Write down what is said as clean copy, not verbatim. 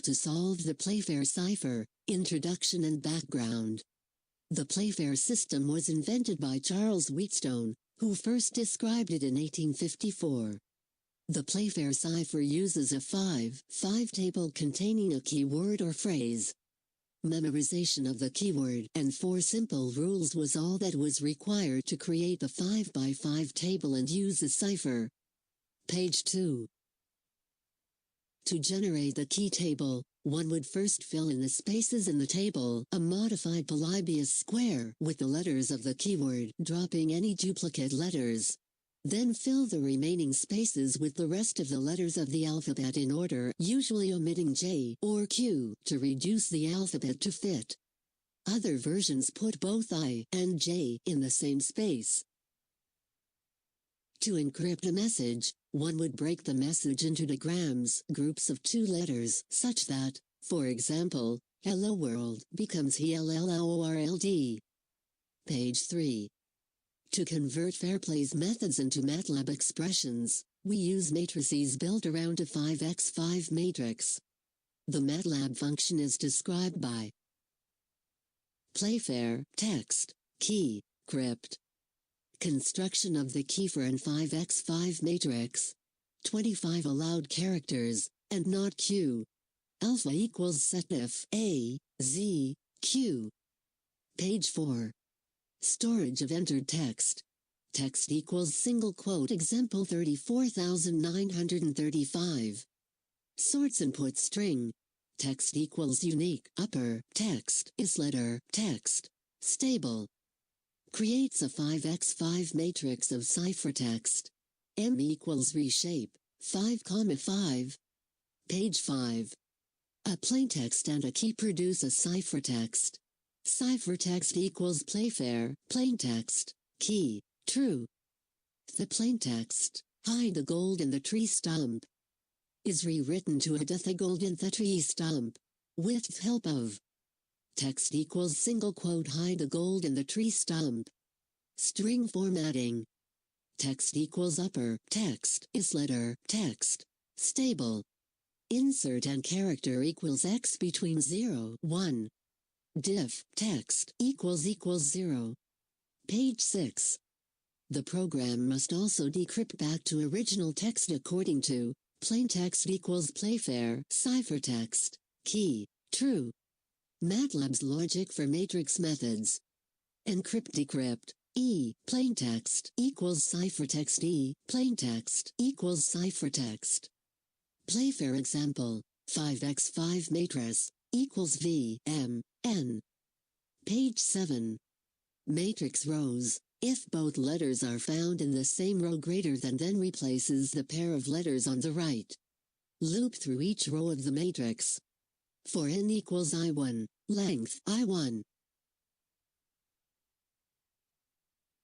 To solve the Playfair cipher, introduction and background. The Playfair system was invented by Charles Wheatstone, who first described it in 1854. The Playfair cipher uses a 5-5 table containing a keyword or phrase. Memorization of the keyword and 4 simple rules was all that was required to create the 5x5 table and use the cipher. Page 2. To generate the key table, one would first fill in the spaces in the table, a modified Polybius square, with the letters of the keyword, dropping any duplicate letters. Then fill the remaining spaces with the rest of the letters of the alphabet in order, usually omitting J or Q, to reduce the alphabet to fit. Other versions put both I and J in the same space. To encrypt a message, one would break the message into digrams, groups of 2 letters, such that, for example, Hello World becomes HELLOWORLD. Page 3. To convert fairplay's methods into MATLAB expressions, we use matrices built around a 5x5 matrix. The MATLAB function is described by Playfair, text, key, crypt. Construction of the key for an 5x5 matrix. 25 allowed characters, and not Q. Alpha equals set if A, Z, Q. Page 4. Storage of entered text. Text equals single quote example 34935. Sorts input string. Text equals unique upper text is letter text. Stable. Creates a 5x5 matrix of ciphertext. M equals reshape 5,5. Page 5. A plaintext and a key produce a ciphertext. Ciphertext equals Playfair, plaintext, key, true. The plaintext, hide the gold in the tree stump, is rewritten to hide the gold in the tree stump, with help of text equals single quote hide the gold in the tree stump. String formatting. Text equals upper text is letter text. Stable. Insert and character equals x between 0, 1. Diff text equals 0. Page 6. The program must also decrypt back to original text according to plaintext equals Playfair, ciphertext, key, true. MATLAB's logic for matrix methods. Encrypt decrypt, E, plaintext equals ciphertext E, plaintext equals ciphertext. Playfair example, 5x5 matrix, equals V, M, N. Page 7. Matrix rows. If both letters are found in the same row greater than then replaces the pair of letters on the right. Loop through each row of the matrix. For n equals I1, length I1,